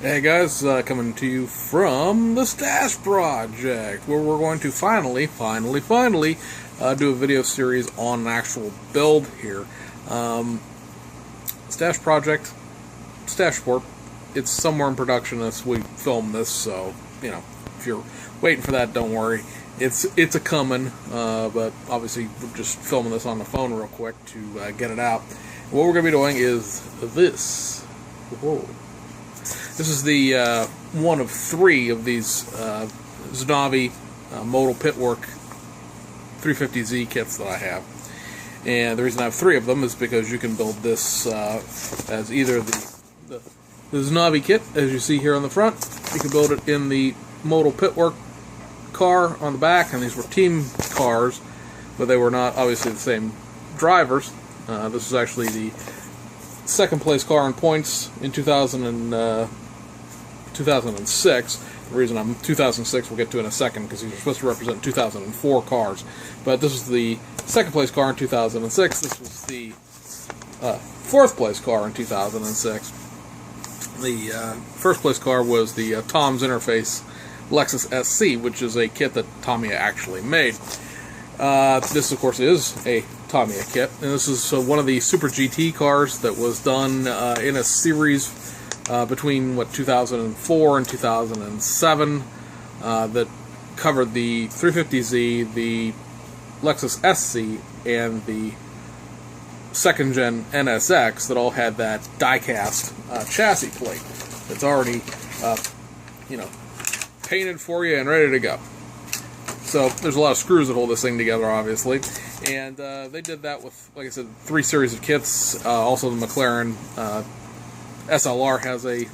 Hey guys, coming to you from the Stash Project, where we're going to finally do a video series on an actual build here. Stash Project, Stash Sport, it's somewhere in production as we film this, so, you know, if you're waiting for that, don't worry. It's a coming, but obviously we're just filming this on the phone real quick to get it out. What we're going to be doing is this. Whoa. This is the one of three of these Xanavi modal pitwork 350Z kits that I have. And the reason I have three of them is because you can build this as either the Xanavi kit, as you see here on the front. You can build it in the modal pitwork car on the back, and these were team cars, but they were not obviously the same drivers. This is actually the second place car in points in 2006. The reason I'm 2006 we'll get to in a second, because these are supposed to represent 2004 cars. But this was the second place car in 2006. This was the fourth place car in 2006. The first place car was the Tom's Interface Lexus SC, which is a kit that Tamiya actually made. This, of course, is a Tamiya kit, and this is one of the Super GT cars that was done in a series between 2004 and 2007 that covered the 350Z, the Lexus SC, and the second gen NSX that all had that die-cast chassis plate that's already painted for you and ready to go. So there's a lot of screws that hold this thing together, obviously, and they did that with, like I said, 3 series of kits. Also, the McLaren SLR has a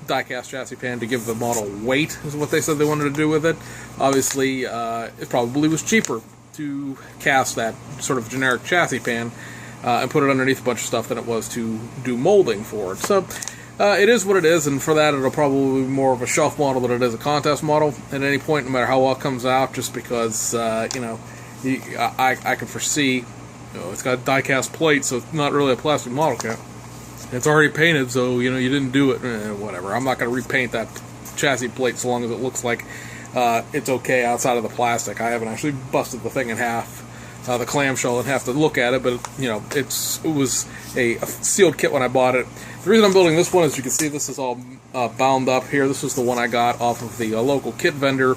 die-cast chassis pan to give the model weight, is what they said they wanted to do with it. Obviously, it probably was cheaper to cast that sort of generic chassis pan and put it underneath a bunch of stuff than it was to do molding for it. So it is what it is, and for that it'll probably be more of a shelf model than it is a contest model at any point, no matter how well it comes out, just because, I can foresee, it's got a die-cast plate, so it's not really a plastic model kit. It's already painted, so, you didn't do it, whatever. I'm not going to repaint that chassis plate so long as it looks like it's okay outside of the plastic. I haven't actually busted the thing in half, the clamshell in half to look at it, but, it was a sealed kit when I bought it. The reason I'm building this one, as you can see, this is all bound up here. This is the one I got off of the local kit vendor,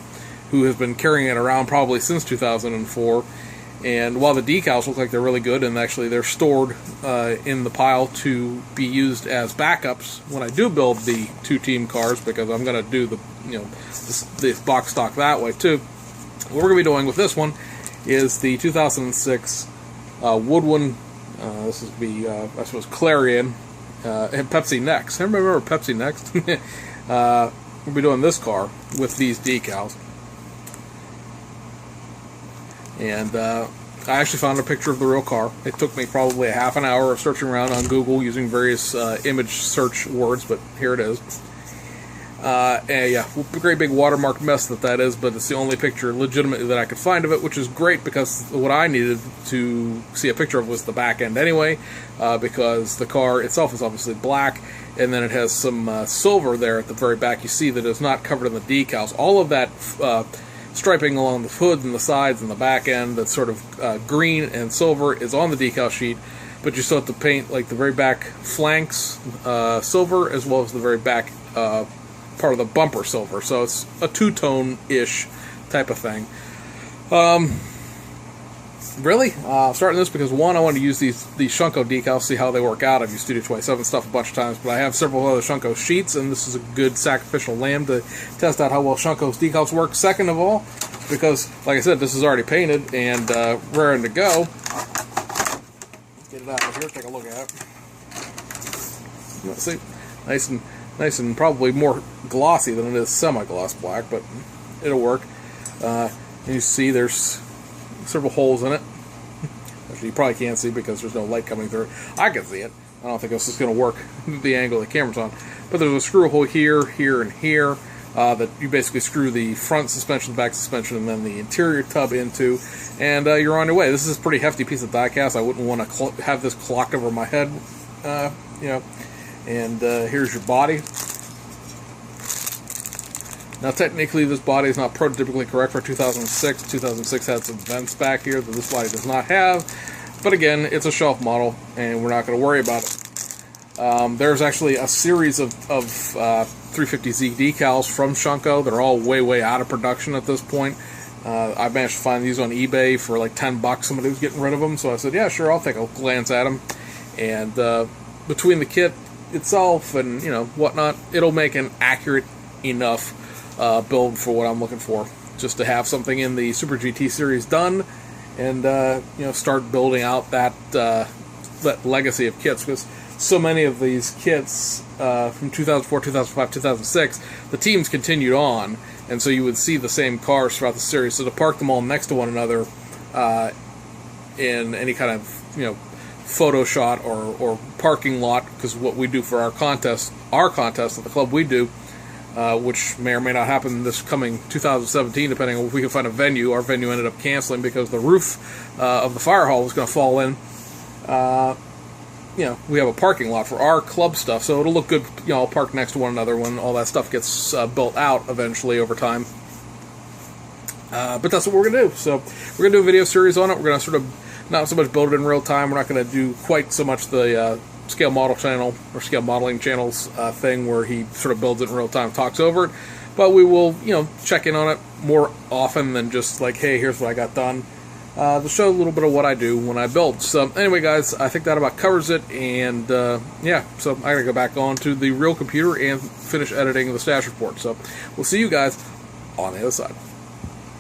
who has been carrying it around probably since 2004. And while the decals look like they're really good, and actually they're stored in the pile to be used as backups when I do build the 2 team cars, because I'm going to do the box stock that way too. What we're going to be doing with this one is the 2006 Woodone. This is the I suppose Clarion and Pepsi Next. Everybody remember Pepsi Next? We'll be doing this car with these decals. And I actually found a picture of the real car. It took me probably a half an hour of searching around on Google using various image search words, but here it is. And yeah, a great big watermark mess that is, but it's the only picture legitimately that I could find of it, which is great, because what I needed to see a picture of was the back end anyway, because the car itself is obviously black, and then it has some silver there at the very back. You see that it's not covered in the decals. All of that striping along the hood and the sides and the back end that's sort of green and silver is on the decal sheet, but you still have to paint like the very back flanks silver, as well as the very back part of the bumper silver. So it's a two-tone-ish type of thing. Really, starting this because, one, I wanted to use these Shunko decals, see how they work out. I've used Studio 27 stuff a bunch of times, but I have several other Shunko sheets, and this is a good sacrificial lamb to test out how well Shunko's decals work. Second of all, because, like I said, this is already painted and raring to go. Let's get it out of here, take a look at it. Let's see, nice and probably more glossy than it is semi-gloss black, but it'll work. And you see there's several holes in it. Actually, you probably can't see because there's no light coming through it. I can see it. I don't think this is going to work the angle the camera's on. But there's a screw hole here, here, and here that you basically screw the front suspension, the back suspension, and then the interior tub into, and you're on your way. This is a pretty hefty piece of die-cast. I wouldn't want to have this clocked over my head, And here's your body. Now, technically, this body is not prototypically correct for 2006. 2006 had some vents back here that this body does not have. But again, it's a shelf model, and we're not going to worry about it. There's actually a series of 350Z decals from Shunko. They're all way out of production at this point. I managed to find these on eBay for like $10. Somebody was getting rid of them, so I said, yeah, sure, I'll take a glance at them. And between the kit itself and whatnot, it'll make an accurate enough build for what I'm looking for. Just to have something in the Super GT series done, and start building out that legacy of kits, because so many of these kits from 2004, 2005, 2006, the teams continued on, and so you would see the same cars throughout the series. So to park them all next to one another in any kind of photo shot or parking lot, because what we do for our contest at the club we do, which may or may not happen this coming 2017, depending on if we can find a venue. Our venue ended up canceling because the roof of the fire hall was going to fall in. We have a parking lot for our club stuff, so it'll look good, all parked next to one another when all that stuff gets built out eventually over time. But that's what we're going to do. So we're going to do a video series on it. We're going to sort of not so much build it in real time. We're not going to do quite so much the scale model channel or scale modeling channels thing where he sort of builds it in real time, talks over it. But we will, check in on it more often than just like, hey, here's what I got done. To show a little bit of what I do when I build. So anyway, guys, I think that about covers it. And yeah, so I gotta go back onto the real computer and finish editing the stash report. So we'll see you guys on the other side.